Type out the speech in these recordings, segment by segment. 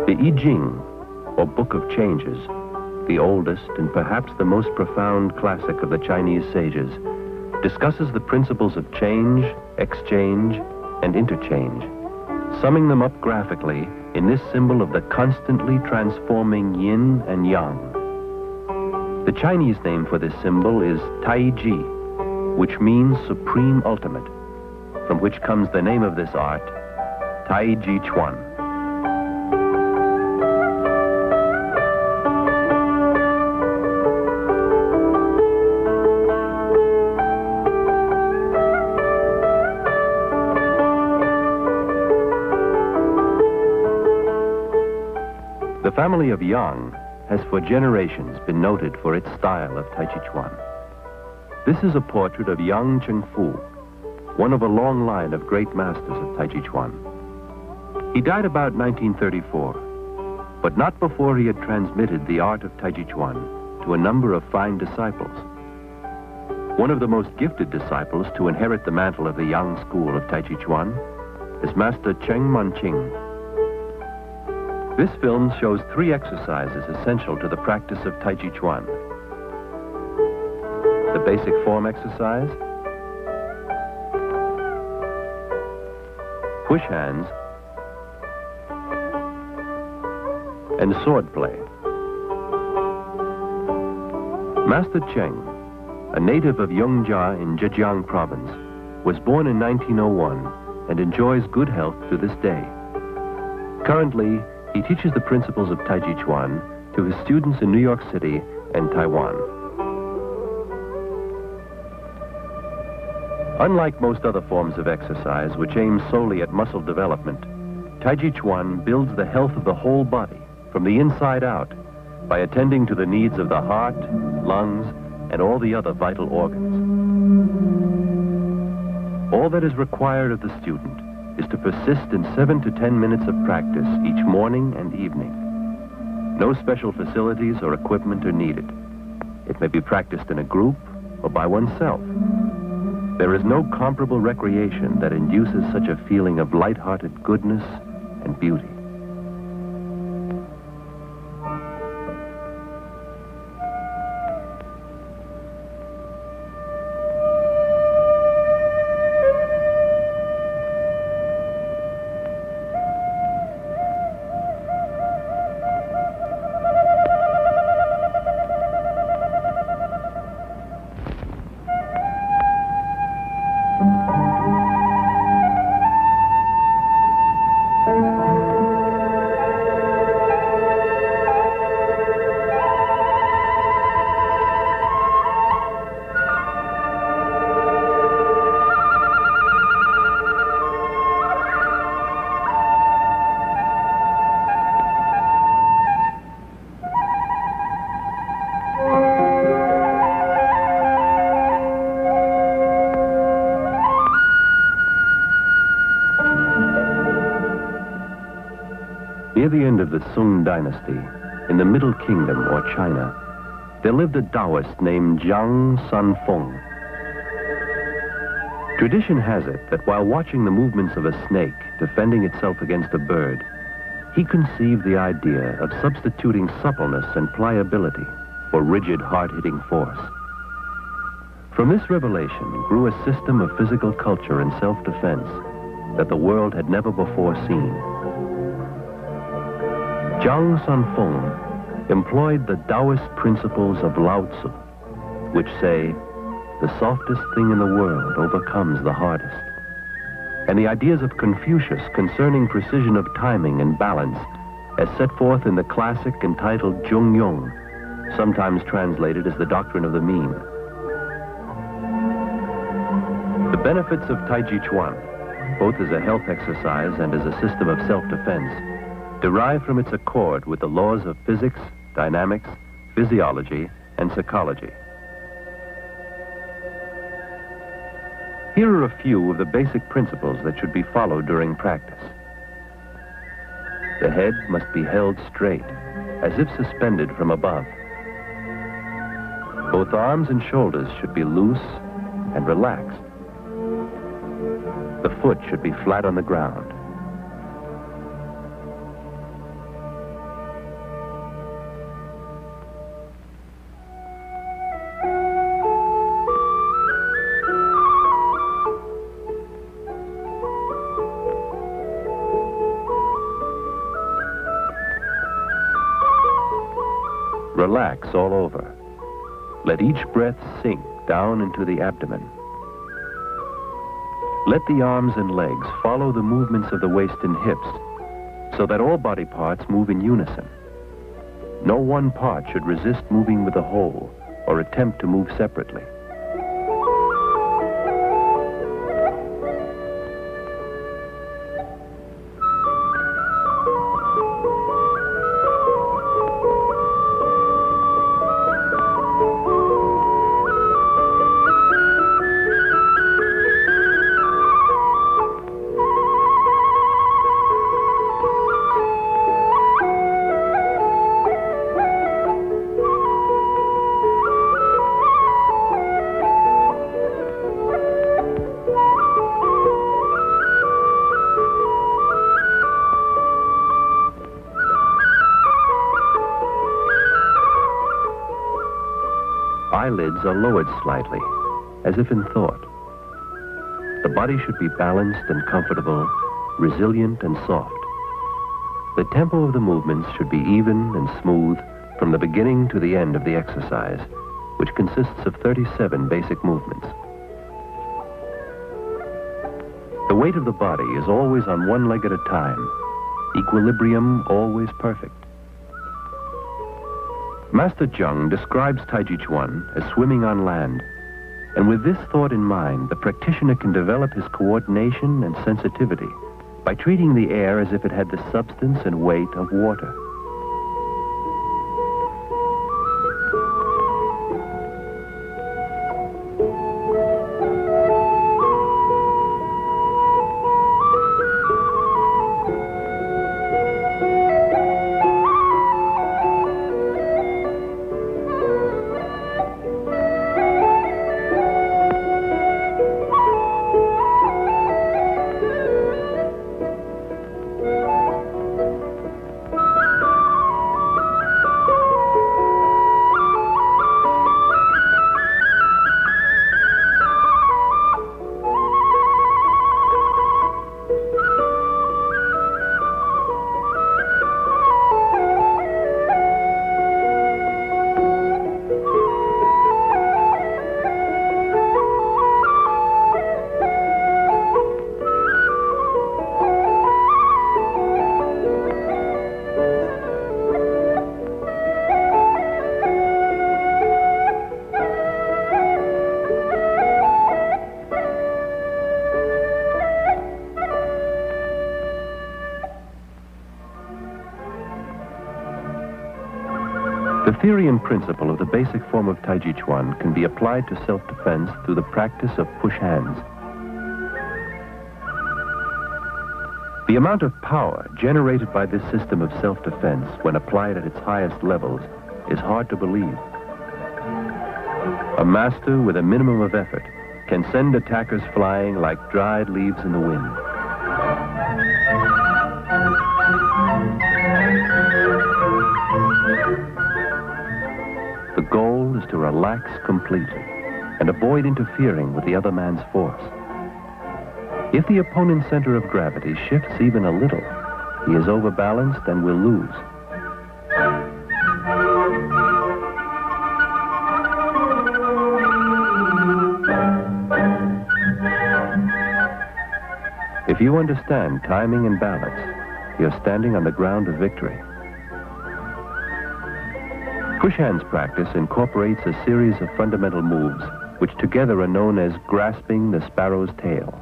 The I Ching, or Book of Changes, the oldest and perhaps the most profound classic of the Chinese sages, discusses the principles of change, exchange, and interchange, summing them up graphically in this symbol of the constantly transforming yin and yang. The Chinese name for this symbol is Taiji, which means supreme ultimate, from which comes the name of this art, Taijiquan. The family of Yang has for generations been noted for its style of Taijiquan. This is a portrait of Yang Chengfu, one of a long line of great masters of Taijiquan. He died about 1934, but not before he had transmitted the art of Taijiquan to a number of fine disciples. One of the most gifted disciples to inherit the mantle of the Yang school of Taijiquan is Master Cheng Manching. This film shows 3 exercises essential to the practice of Taijiquan. The basic form exercise, push hands, and sword play. Master Cheng, a native of Yongjia in Zhejiang province, was born in 1901 and enjoys good health to this day. Currently, he teaches the principles of Taijiquan to his students in New York City and Taiwan. Unlike most other forms of exercise which aim solely at muscle development, Taijiquan builds the health of the whole body from the inside out by attending to the needs of the heart, lungs, and all the other vital organs. All that is required of the student is to persist in 7 to 10 minutes of practice each morning and evening. No special facilities or equipment are needed. It may be practiced in a group or by oneself. There is no comparable recreation that induces such a feeling of light-hearted goodness and beauty. Near the end of the Sung dynasty, in the Middle Kingdom, or China, there lived a Taoist named Zhang Sanfeng. Tradition has it that while watching the movements of a snake defending itself against a bird, he conceived the idea of substituting suppleness and pliability for rigid, hard-hitting force. From this revelation grew a system of physical culture and self-defense that the world had never before seen. Zhang Sanfeng employed the Taoist principles of Lao Tzu, which say, the softest thing in the world overcomes the hardest, and the ideas of Confucius concerning precision of timing and balance as set forth in the classic entitled Zhongyong, sometimes translated as the doctrine of the mean. The benefits of Taijiquan, both as a health exercise and as a system of self-defense, derive from its accord with the laws of physics, dynamics, physiology, and psychology. Here are a few of the basic principles that should be followed during practice. The head must be held straight, as if suspended from above. Both arms and shoulders should be loose and relaxed. The foot should be flat on the ground. Relax all over. Let each breath sink down into the abdomen. Let the arms and legs follow the movements of the waist and hips so that all body parts move in unison. No one part should resist moving with the whole or attempt to move separately. Eyelids are lowered slightly, as if in thought. The body should be balanced and comfortable, resilient and soft. The tempo of the movements should be even and smooth from the beginning to the end of the exercise, which consists of 37 basic movements. The weight of the body is always on one leg at a time, equilibrium always perfect. Master Cheng describes Tai Chi Chuan as swimming on land, and with this thought in mind, the practitioner can develop his coordination and sensitivity by treating the air as if it had the substance and weight of water. The theory and principle of the basic form of Tai Chi Chuan can be applied to self-defense through the practice of push hands. The amount of power generated by this system of self-defense when applied at its highest levels is hard to believe. A master with a minimum of effort can send attackers flying like dried leaves in the wind. The goal is to relax completely and avoid interfering with the other man's force. If the opponent's center of gravity shifts even a little, he is overbalanced and will lose. If you understand timing and balance, you're standing on the ground of victory. Push hands practice incorporates a series of fundamental moves, which together are known as grasping the sparrow's tail.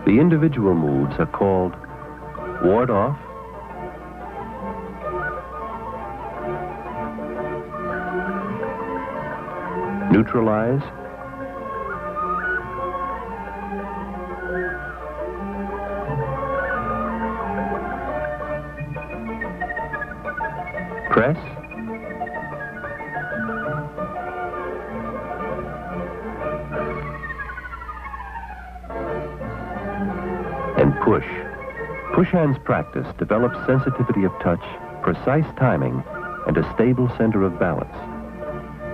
The individual moves are called ward off, neutralize, press, and push. Push hands practice develops sensitivity of touch, precise timing, and a stable center of balance.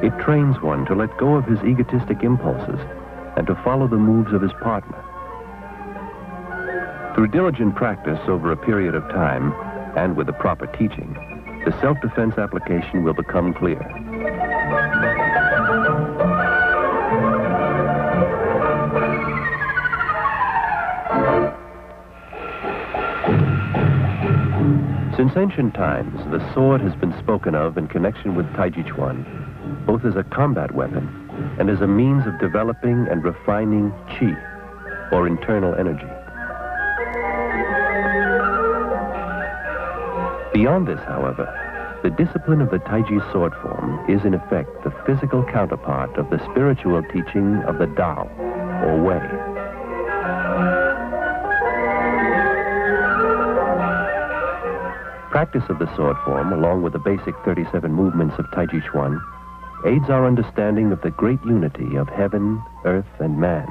It trains one to let go of his egotistic impulses and to follow the moves of his partner. Through diligent practice over a period of time, and with the proper teaching, the self-defense application will become clear. Since ancient times, the sword has been spoken of in connection with Taichichuan, both as a combat weapon and as a means of developing and refining qi, or internal energy. Beyond this, however, the discipline of the Taiji sword form is in effect the physical counterpart of the spiritual teaching of the Tao, or Way. Practice of the sword form, along with the basic 37 movements of Taichichuan, aids our understanding of the great unity of heaven, earth, and man.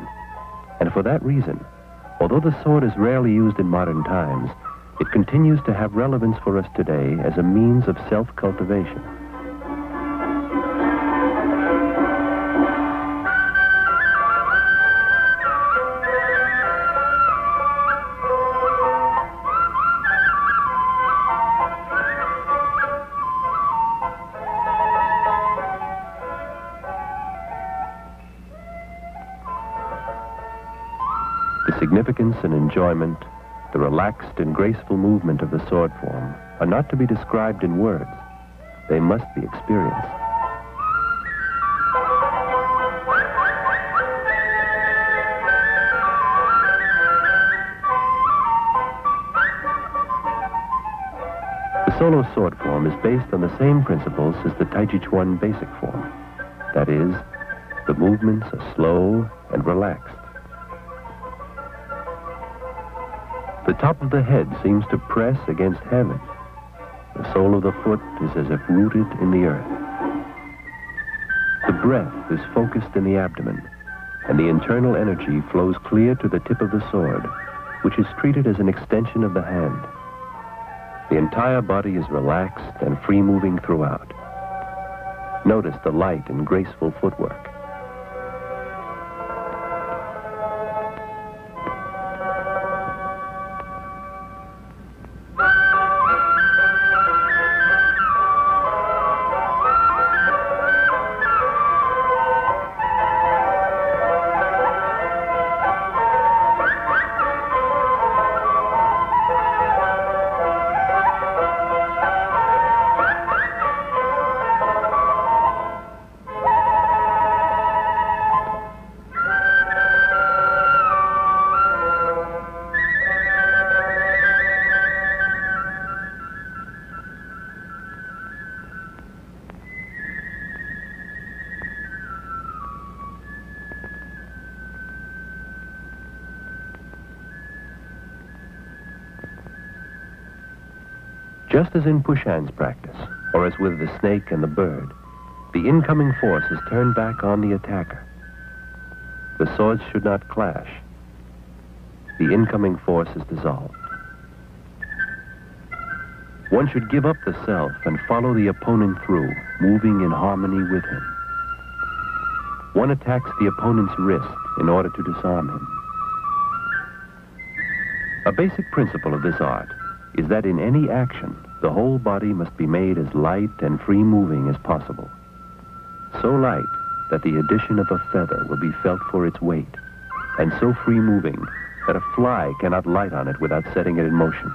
And for that reason, although the sword is rarely used in modern times, it continues to have relevance for us today as a means of self-cultivation. The significance and enjoyment, the relaxed and graceful movement of the sword form are not to be described in words. They must be experienced. The solo sword form is based on the same principles as the Taichichuan basic form. That is, the movements are slow and relaxed. The top of the head seems to press against heaven. The sole of the foot is as if rooted in the earth. The breath is focused in the abdomen, and the internal energy flows clear to the tip of the sword, which is treated as an extension of the hand. The entire body is relaxed and free-moving throughout. Notice the light and graceful footwork. Just as in push hands practice, or as with the snake and the bird, the incoming force is turned back on the attacker. The swords should not clash. The incoming force is dissolved. One should give up the self and follow the opponent through, moving in harmony with him. One attacks the opponent's wrist in order to disarm him. A basic principle of this art is that in any action, the whole body must be made as light and free-moving as possible. So light that the addition of a feather will be felt for its weight, and so free-moving that a fly cannot light on it without setting it in motion.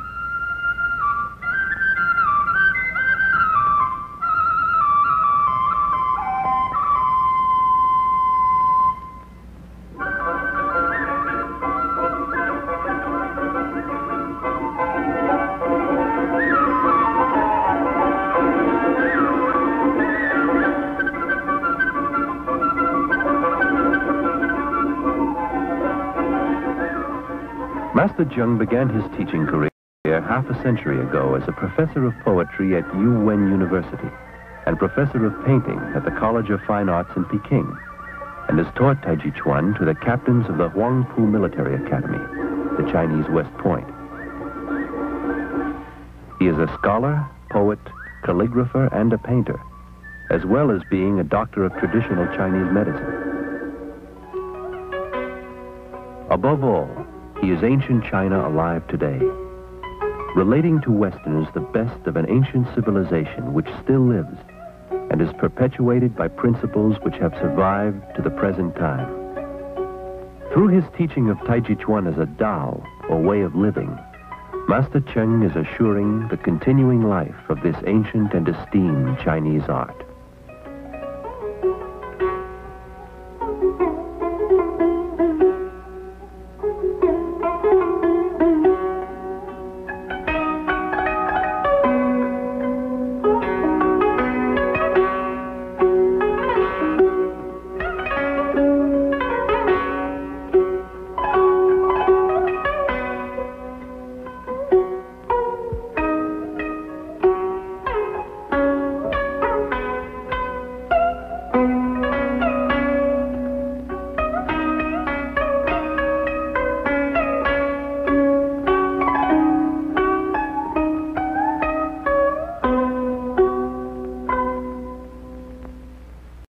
Master Zheng began his teaching career half a century ago as a professor of poetry at Yuwen University and professor of painting at the College of Fine Arts in Peking, and has taught Taichichuan to the captains of the Huangpu Military Academy, the Chinese West Point. He is a scholar, poet, calligrapher, and a painter, as well as being a doctor of traditional Chinese medicine. Above all, he is ancient China alive today. relating to Westerners the best of an ancient civilization which still lives and is perpetuated by principles which have survived to the present time. Through his teaching of Tai Chi Chuan as a Tao, or way of living, Master Cheng is assuring the continuing life of this ancient and esteemed Chinese art.